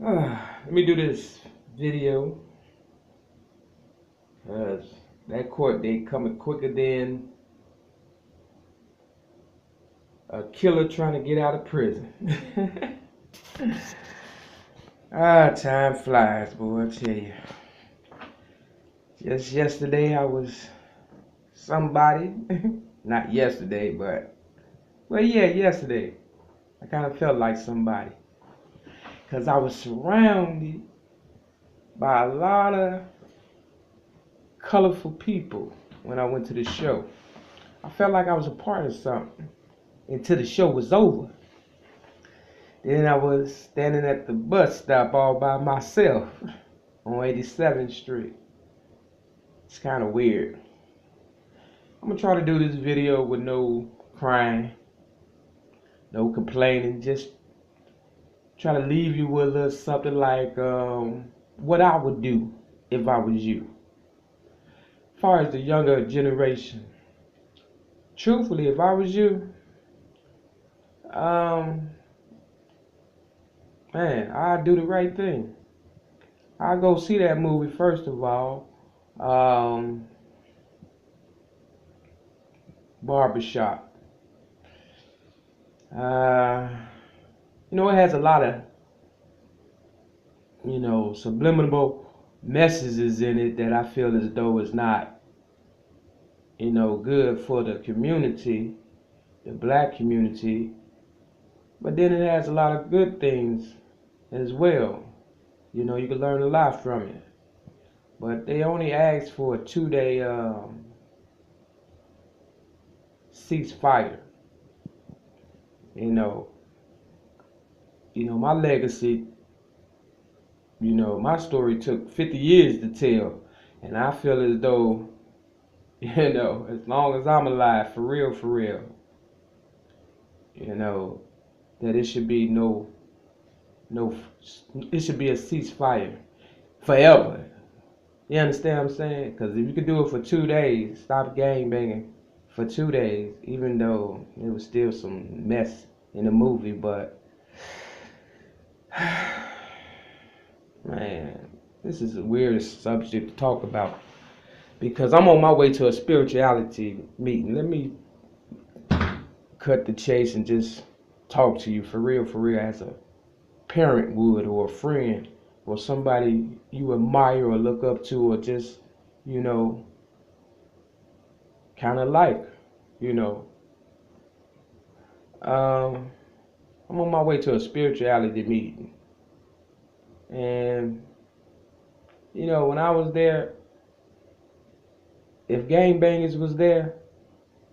Let me do this video because that court date coming quicker than a killer trying to get out of prison. Time flies, boy, I tell you. Just yesterday I was somebody. Not yesterday, but yeah, yesterday. I kind of felt like somebody. Because I was surrounded by a lot of colorful people when I went to the show. I felt like I was a part of something until the show was over. Then I was standing at the bus stop all by myself on 87th Street. It's kind of weird. I'm going to try to do this video with no crying, no complaining, just try to leave you with a little something like what I would do if I was you. As far as the younger generation, truthfully, if I was you, man, I'd do the right thing. I'd go see that movie first of all. Barbershop. It has a lot of, subliminal messages in it that I feel as though is not, good for the community, the black community. But then it has a lot of good things as well. You can learn a lot from it. But they only asked for a 2-day ceasefire. My legacy, my story took 50 years to tell. And I feel as though, as long as I'm alive, for real, that it should be it should be a ceasefire forever. You understand what I'm saying? Because if you could do it for 2 days, stop gang banging for 2 days, even though it was still some mess in the movie, but man, this is the weirdest subject to talk about because I'm on my way to a spirituality meeting. Let me cut the chase and just talk to you for real, as a parent would, or a friend, or somebody you admire or look up to, or just, kind of like, I'm on my way to a spirituality meeting. And, when I was there, if gangbangers was there,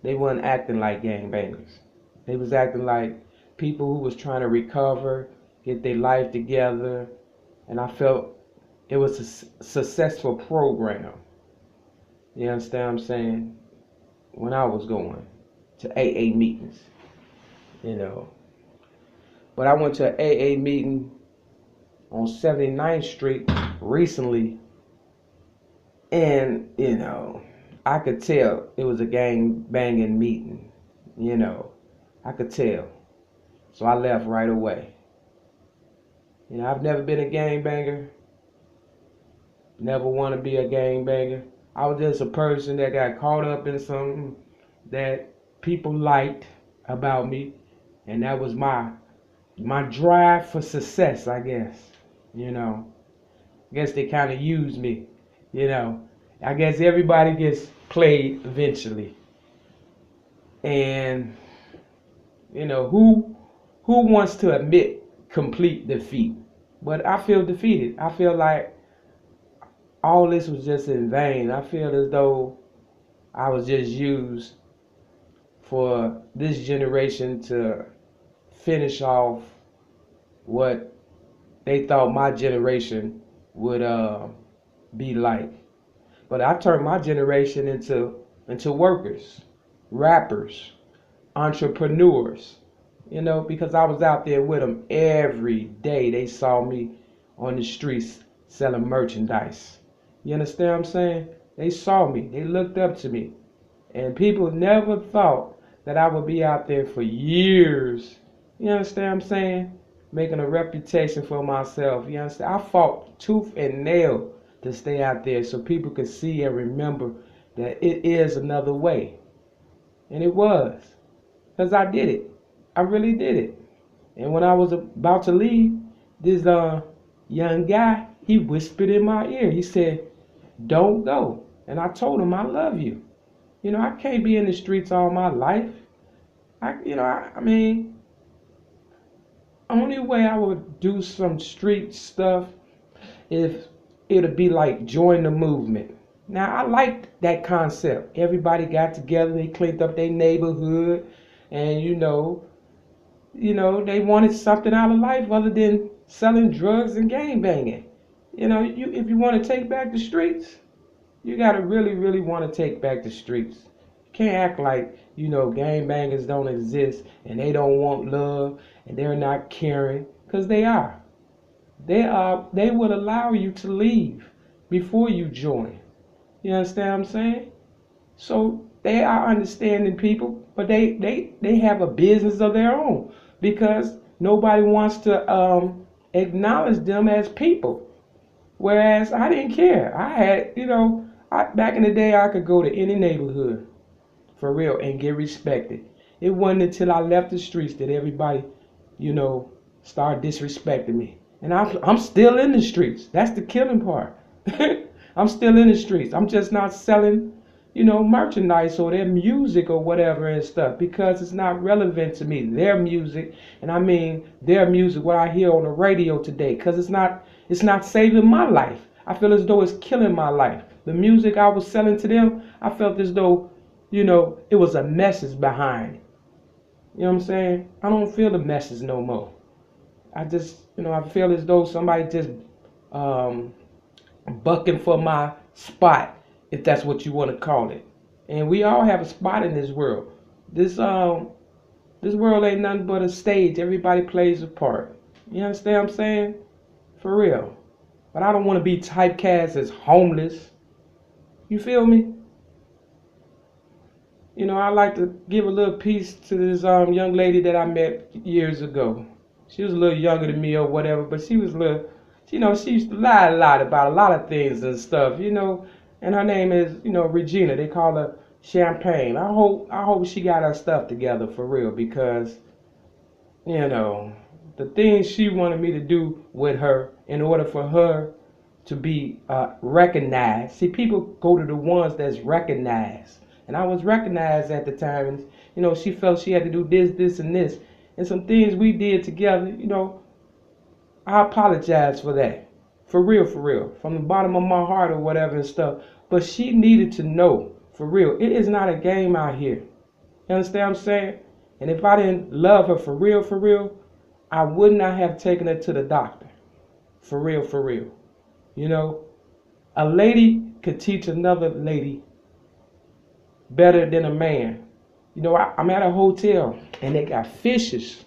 they wasn't acting like gangbangers. They was acting like people who was trying to recover, get their life together. And I felt it was a successful program. You understand what I'm saying? When I was going to AA meetings, But I went to an AA meeting on 79th Street recently. And, I could tell it was a gang banging meeting. I could tell. So I left right away. I've never been a gangbanger. Never want to be a gangbanger. I was just a person that got caught up in something that people liked about me. And that was my drive for success, I guess. I guess they kind of used me. I guess everybody gets played eventually. And, who wants to admit complete defeat? But I feel defeated. I feel like all this was just in vain. I feel as though I was just used for this generation to finish off what they thought my generation would be like. But I turned my generation into workers, rappers, entrepreneurs. Because I was out there with them every day. They saw me on the streets selling merchandise. You understand what I'm saying? They saw me. They looked up to me. And people never thought that I would be out there for years. You understand what I'm saying? making a reputation for myself. You understand? I fought tooth and nail to stay out there so people could see and remember that it is another way. And it was. Because I did it. I really did it. And when I was about to leave, this young guy, he whispered in my ear. He said, "Don't go." And I told him, "I love you. You know, I can't be in the streets all my life. I mean, only way I would do some street stuff if it'd be like join the movement." Now, I liked that concept. Everybody got together, they cleaned up their neighborhood, and they wanted something out of life other than selling drugs and gang banging. If you want to take back the streets, you got to really, really want to take back the streets. You can't act like, gang bangers don't exist and they don't want love and they're not caring, because they are. They will allow you to leave before you join. You understand what I'm saying? So they are understanding people, but they have a business of their own because nobody wants to acknowledge them as people. Whereas I didn't care. I had, back in the day, I could go to any neighborhood for real and get respected. It wasn't until I left the streets that everybody, started disrespecting me. And I'm still in the streets. That's the killing part. I'm still in the streets. I'm just not selling, merchandise or their music or whatever and stuff because it's not relevant to me. Their music, and I mean their music, what I hear on the radio today, because it's not saving my life. I feel as though it's killing my life. The music I was selling to them, I felt as though, it was a message behind it. You know what I'm saying? I don't feel the message no more. I just, I feel as though somebody just bucking for my spot, if that's what you want to call it. And we all have a spot in this world. This world ain't nothing but a stage. Everybody plays a part. You understand what I'm saying? For real. But I don't want to be typecast as homeless. You feel me? I like to give a little piece to this young lady that I met years ago. She was a little younger than me or whatever, but she was a little, she used to lie a lot about a lot of things and stuff, and her name is, Regina. They call her Champagne. I hope she got her stuff together for real because, the things she wanted me to do with her in order for her to be recognized. See, people go to the ones that's recognized. And I was recognized at the time, and, she felt she had to do this, and this. And some things we did together, I apologize for that. For real. From the bottom of my heart or whatever and stuff. But she needed to know, for real, it is not a game out here. You understand what I'm saying? And if I didn't love her for real, I would not have taken her to the doctor. For real. A lady could teach another lady better than a man. I'm at a hotel and they got fishes.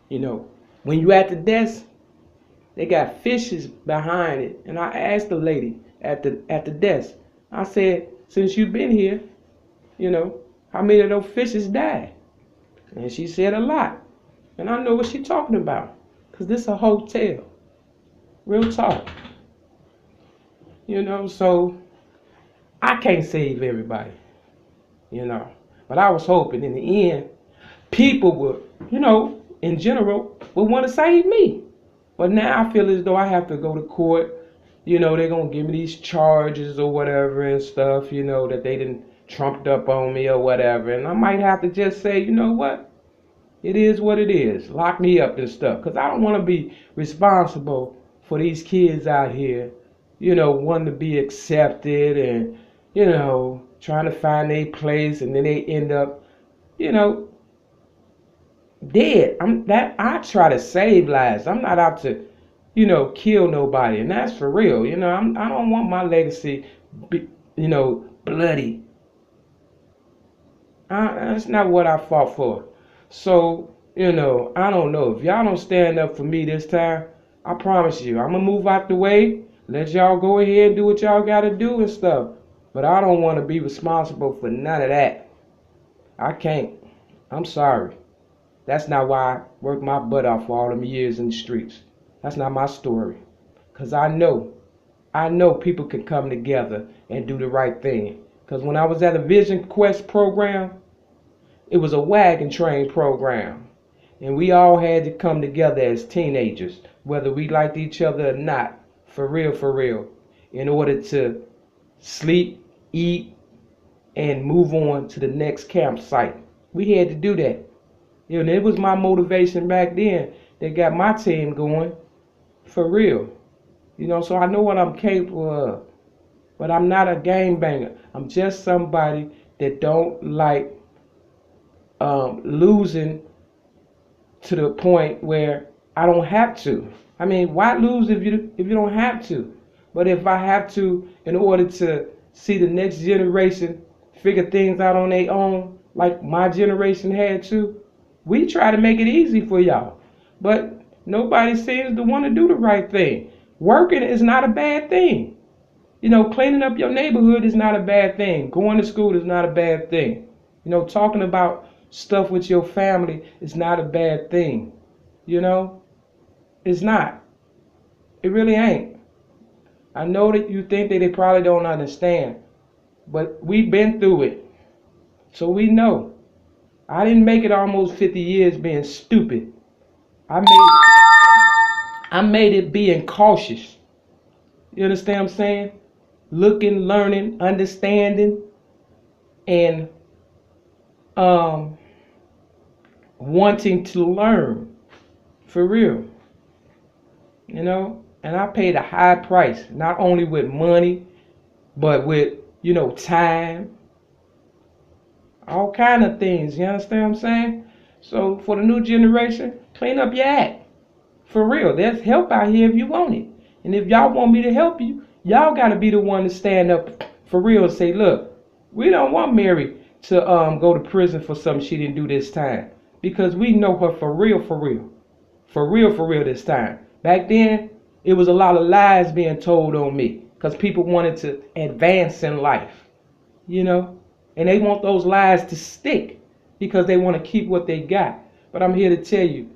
When you at the desk, they got fishes behind it. And I asked the lady at the desk, I said, since you've been here, how many of those fishes died? And she said a lot. And I know what she's talking about. Because this is a hotel. Real talk. So I can't save everybody. But I was hoping in the end, people would, in general, would want to save me. But now I feel as though I have to go to court. They're going to give me these charges or whatever and stuff, that they didn't trumped up on me or whatever. And I might have to just say, you know what? It is what it is. Lock me up and stuff. Because I don't want to be responsible for these kids out here, wanting to be accepted and, trying to find a place, and then they end up, dead. I try to save lives. I'm not out to, kill nobody, and that's for real. I don't want my legacy, bloody. That's not what I fought for. So, I don't know. If y'all don't stand up for me this time, I promise you, I'm gonna move out the way. Let y'all go ahead and do what y'all gotta do and stuff. But I don't want to be responsible for none of that. I can't. I'm sorry. That's not why I worked my butt off for all them years in the streets. That's not my story. Because I know people can come together and do the right thing. Because when I was at a Vision Quest program, it was a wagon train program. And we all had to come together as teenagers, whether we liked each other or not, for real, in order to sleep, eat, and move on to the next campsite. We had to do that. And it was my motivation back then that got my team going, for real. So I know what I'm capable of. But I'm not a gangbanger. I'm just somebody that don't like losing to the point where I don't have to. I mean, why lose if you don't have to? But if I have to, in order to see the next generation figure things out on their own, like my generation had to, we try to make it easy for y'all. But nobody seems to want to do the right thing. Working is not a bad thing. Cleaning up your neighborhood is not a bad thing. Going to school is not a bad thing. Talking about stuff with your family is not a bad thing. It's not. It really ain't. I know that you think that they probably don't understand, but we've been through it. So we know. I didn't make it almost 50 years being stupid. I made it being cautious. You understand what I'm saying? Looking, learning, understanding, and wanting to learn. For real. And I paid a high price, not only with money, but with, time, all kind of things. You understand what I'm saying? So for the new generation, clean up your act. For real, there's help out here if you want it. And if y'all want me to help you, y'all got to be the one to stand up for real and say, look, we don't want Mary to go to prison for something she didn't do this time. Because we know her for real. For real this time. Back then, it was a lot of lies being told on me. Because people wanted to advance in life. And they want those lies to stick. Because they want to keep what they got. But I'm here to tell you,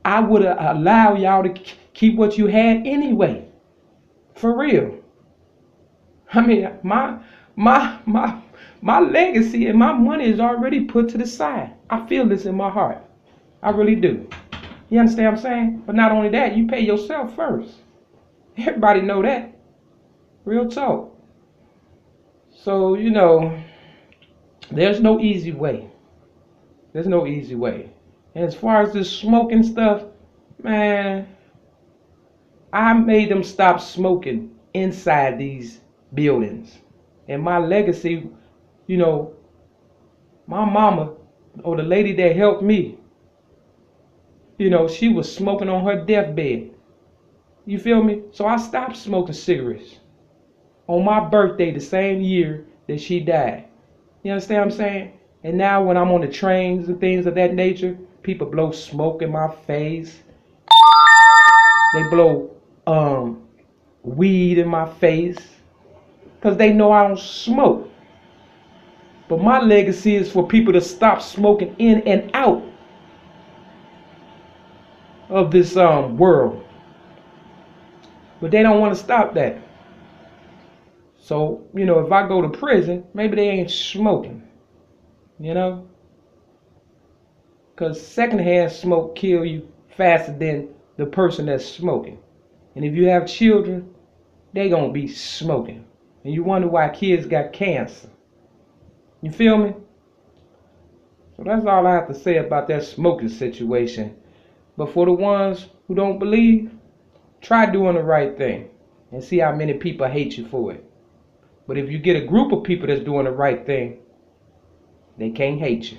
I would allow y'all to keep what you had anyway. For real. I mean, my legacy and my money is already put to the side. I feel this in my heart. I really do. You understand what I'm saying? But not only that, you pay yourself first. Everybody know that. Real talk. So, there's no easy way. There's no easy way. And as far as this smoking stuff, man, I made them stop smoking inside these buildings. And my legacy, my mama, or the lady that helped me, she was smoking on her deathbed. You feel me? So I stopped smoking cigarettes on my birthday the same year that she died. You understand what I'm saying? And now when I'm on the trains and things of that nature, people blow smoke in my face. They blow weed in my face. Because they know I don't smoke. But my legacy is for people to stop smoking in and out of this world. But they don't want to stop that. So, if I go to prison, maybe they ain't smoking. Because secondhand smoke kill you faster than the person that's smoking. And if you have children, they gonna be smoking. And you wonder why kids got cancer. You feel me? So that's all I have to say about that smoking situation. But for the ones who don't believe, try doing the right thing and see how many people hate you for it. But if you get a group of people that's doing the right thing, they can't hate you.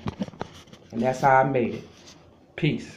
And that's how I made it. Peace.